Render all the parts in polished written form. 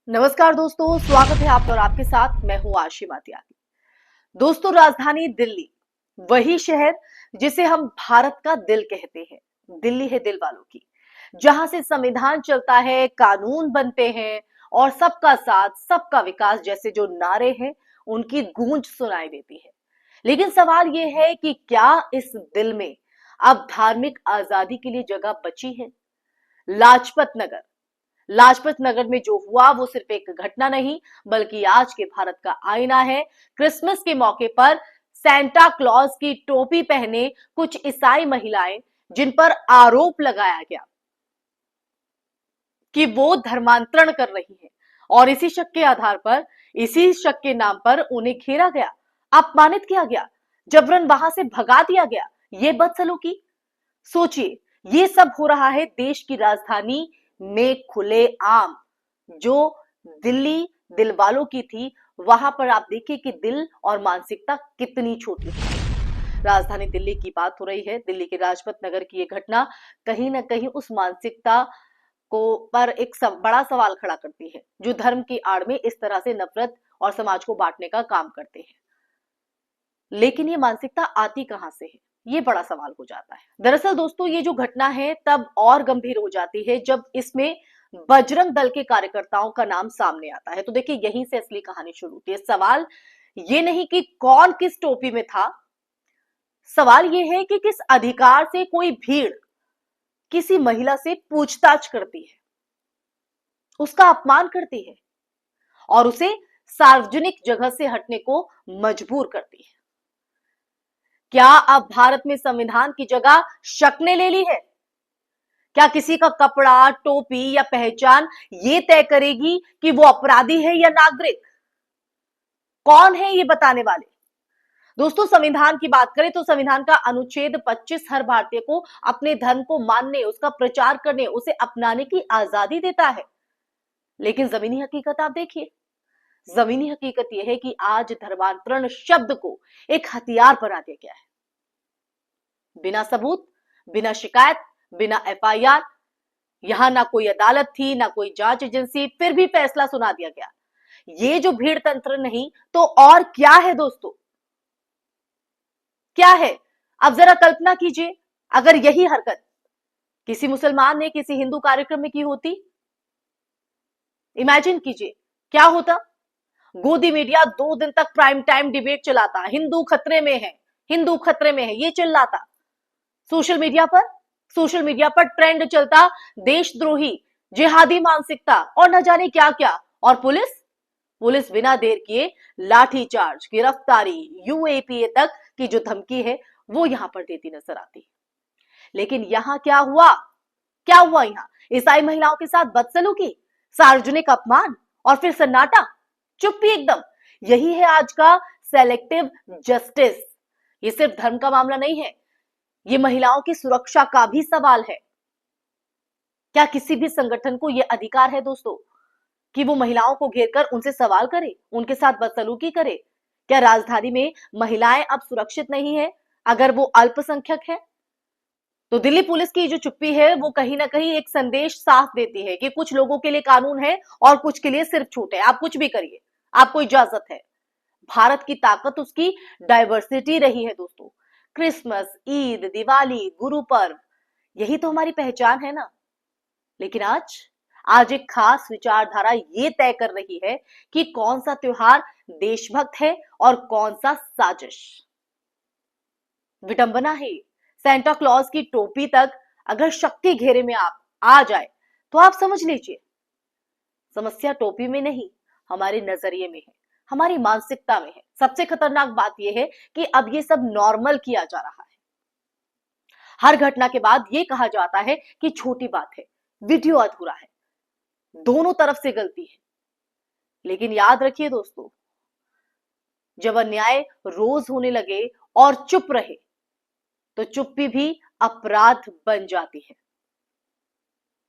नमस्कार दोस्तों, स्वागत है आपका और आपके साथ मैं हूं आशी मातियाती। दोस्तों, राजधानी दिल्ली, वही शहर जिसे हम भारत का दिल कहते हैं। दिल्ली है दिल वालों की, जहां से संविधान चलता है, कानून बनते हैं और सबका साथ सबका विकास जैसे जो नारे हैं उनकी गूंज सुनाई देती है। लेकिन सवाल यह है कि क्या इस दिल में अब धार्मिक आजादी के लिए जगह बची है? लाजपत नगर, लाजपत नगर में जो हुआ वो सिर्फ एक घटना नहीं बल्कि आज के भारत का आईना है। क्रिसमस के मौके पर सेंटा क्लॉज की टोपी पहने कुछ ईसाई महिलाएं, जिन पर आरोप लगाया गया कि वो धर्मांतरण कर रही हैं, और इसी शक के आधार पर, इसी शक के नाम पर उन्हें घेरा गया, अपमानित किया गया, जबरन वहां से भगा दिया गया। ये बदसलूकी, सोचिए, ये सब हो रहा है देश की राजधानी में खुले आम। जो दिल्ली दिल वालों की थी, वहां पर आप देखिए कि दिल और मानसिकता कितनी छोटी है। राजधानी दिल्ली की बात हो रही है, दिल्ली के लाजपत नगर की ये घटना कहीं ना कहीं उस मानसिकता को पर एक बड़ा सवाल खड़ा करती है, जो धर्म की आड़ में इस तरह से नफरत और समाज को बांटने का काम करते हैं। लेकिन ये मानसिकता आती कहां से है, ये बड़ा सवाल हो जाता है। दरअसल दोस्तों, ये जो घटना है तब और गंभीर हो जाती है जब इसमें बजरंग दल के कार्यकर्ताओं का नाम सामने आता है। तो देखिए, यहीं से असली कहानी शुरू होती है। सवाल ये नहीं कि कौन किस टोपी में था, सवाल ये है कि किस अधिकार से कोई भीड़ किसी महिला से पूछताछ करती है, उसका अपमान करती है और उसे सार्वजनिक जगह से हटने को मजबूर करती है। क्या अब भारत में संविधान की जगह शक ने ले ली है? क्या किसी का कपड़ा, टोपी या पहचान ये तय करेगी कि वो अपराधी है या नागरिक? कौन है ये बताने वाले? दोस्तों, संविधान की बात करें तो संविधान का अनुच्छेद 25 हर भारतीय को अपने धर्म को मानने, उसका प्रचार करने, उसे अपनाने की आजादी देता है। लेकिन जमीनी हकीकत आप देखिए, जमीनी हकीकत यह है कि आज धर्मांतरण शब्द को एक हथियार बना दिया गया है। बिना सबूत, बिना शिकायत, बिना एफआईआर, यहां ना कोई अदालत थी, ना कोई जांच एजेंसी, फिर भी फैसला सुना दिया गया। ये जो भीड़ तंत्र नहीं तो और क्या है दोस्तों? क्या है? अब जरा कल्पना कीजिए, अगर यही हरकत किसी मुसलमान ने किसी हिंदू कार्यक्रम में की होती। इमेजिन कीजिए क्या होता। गोदी मीडिया 2 दिन तक प्राइम टाइम डिबेट चलाता, हिंदू खतरे में है, हिंदू खतरे में है, ये चिल्लाता। सोशल मीडिया पर ट्रेंड चलता, देशद्रोही, जिहादी मानसिकता और न जाने क्या क्या। और पुलिस बिना देर किए लाठीचार्ज, गिरफ्तारी, यूएपीए तक की जो धमकी है वो यहां पर देती नजर आती। लेकिन यहां क्या हुआ? क्या हुआ यहां? ईसाई महिलाओं के साथ बदसलूकी, सार्वजनिक अपमान और फिर सन्नाटा, चुप्पी एकदम। यही है आज का सेलेक्टिव जस्टिस। ये सिर्फ धर्म का मामला नहीं है, ये महिलाओं की सुरक्षा का भी सवाल है। क्या किसी भी संगठन को यह अधिकार है दोस्तों कि वो महिलाओं को घेरकर उनसे सवाल करे, उनके साथ बदसलूकी करे? क्या राजधानी में महिलाएं अब सुरक्षित नहीं है अगर वो अल्पसंख्यक है? तो दिल्ली पुलिस की जो चुप्पी है वो कहीं ना कहीं एक संदेश साफ देती है कि कुछ लोगों के लिए कानून है और कुछ के लिए सिर्फ छूट है। आप कुछ भी करिए, आपको इजाजत है। भारत की ताकत उसकी डाइवर्सिटी रही है दोस्तों। क्रिसमस, ईद, दिवाली, गुरु पर्व, यही तो हमारी पहचान है ना। लेकिन आज एक खास विचारधारा ये तय कर रही है कि कौन सा त्योहार देशभक्त है और कौन सा साजिश। विडंबना है। सेंटा क्लॉज की टोपी तक अगर शक के घेरे में आप आ जाए तो आप समझ लीजिए, समस्या टोपी में नहीं, हमारे नजरिए में है, हमारी मानसिकता में है। सबसे खतरनाक बात यह है कि अब ये सब नॉर्मल किया जा रहा है। हर घटना के बाद ये कहा जाता है कि छोटी बात है, वीडियो अधूरा है। दोनों तरफ से गलती है। लेकिन याद रखिए दोस्तों, जब अन्याय रोज होने लगे और चुप रहे तो चुप्पी भी अपराध बन जाती है।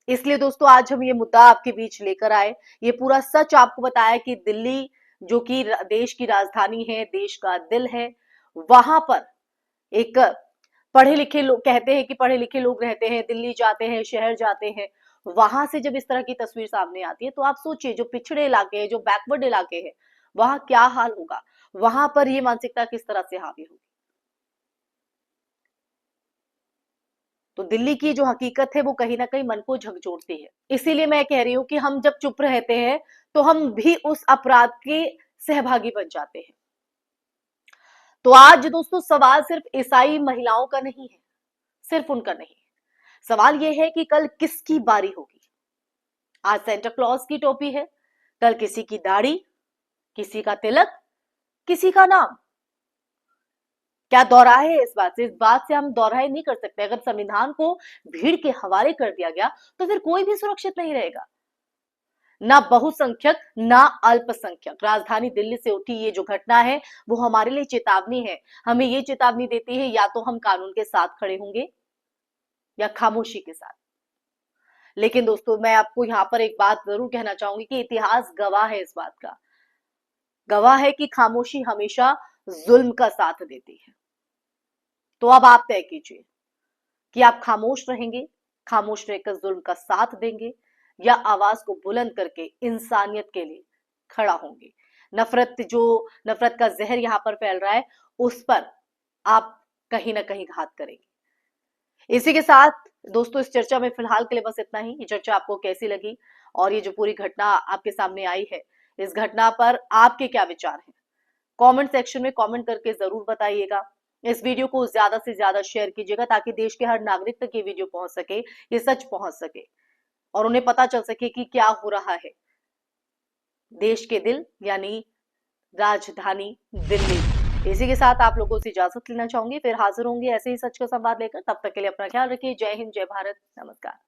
इसलिए दोस्तों, आज हम ये मुद्दा आपके बीच लेकर आए, ये पूरा सच आपको बताया कि दिल्ली जो कि देश की राजधानी है, देश का दिल है, वहां पर एक पढ़े लिखे लोग, कहते हैं कि पढ़े लिखे लोग रहते हैं, दिल्ली जाते हैं, शहर जाते हैं, वहां से जब इस तरह की तस्वीर सामने आती है तो आप सोचिए जो पिछड़े इलाके हैं, जो बैकवर्ड इलाके हैं, वहां क्या हाल होगा, वहां पर ये मानसिकता किस तरह से हावी होगी। तो दिल्ली की जो हकीकत है वो कहीं ना कहीं मन को झकझोरती है। इसीलिए मैं कह रही हूं कि हम जब चुप रहते हैं तो हम भी उस अपराध के सहभागी बन जाते हैं। तो आज दोस्तों सवाल सिर्फ ईसाई महिलाओं का नहीं है, सिर्फ उनका नहीं। सवाल यह है कि कल किसकी बारी होगी। आज सेंटा क्लॉज की टोपी है, कल किसी की दाढ़ी, किसी का तिलक, किसी का नाम। क्या दोहराए है इस बात से? इस बात से हम दोहराए नहीं कर सकते। अगर संविधान को भीड़ के हवाले कर दिया गया तो फिर कोई भी सुरक्षित नहीं रहेगा, ना बहुसंख्यक ना अल्पसंख्यक। राजधानी दिल्ली से उठी ये जो घटना है वो हमारे लिए चेतावनी है। हमें ये चेतावनी देती है या तो हम कानून के साथ खड़े होंगे या खामोशी के साथ। लेकिन दोस्तों मैं आपको यहां पर एक बात जरूर कहना चाहूंगी कि इतिहास गवाह है इस बात का, गवाह है कि खामोशी हमेशा जुल्म का साथ देती है। तो अब आप तय कीजिए कि आप खामोश रहेंगे, खामोश रहकर जुल्म का साथ देंगे, या आवाज को बुलंद करके इंसानियत के लिए खड़ा होंगे। नफरत का जहर यहां पर फैल रहा है, उस पर आप कहीं ना कहीं घात करेंगे। इसी के साथ दोस्तों इस चर्चा में फिलहाल के लिए बस इतना ही। ये चर्चा आपको कैसी लगी और ये जो पूरी घटना आपके सामने आई है, इस घटना पर आपके क्या विचार हैं? कमेंट सेक्शन में कमेंट करके जरूर बताइएगा। इस वीडियो को ज्यादा से ज्यादा शेयर कीजिएगा ताकि देश के हर नागरिक तक ये वीडियो पहुंच सके, ये सच पहुंच सके और उन्हें पता चल सके कि क्या हो रहा है देश के दिल यानी राजधानी दिल्ली। इसी के साथ आप लोगों से इजाजत लेना चाहूंगी, फिर हाजिर होंगे ऐसे ही सच का संवाद लेकर। तब तक के लिए अपना ख्याल रखिए। जय हिंद, जय भारत, नमस्कार।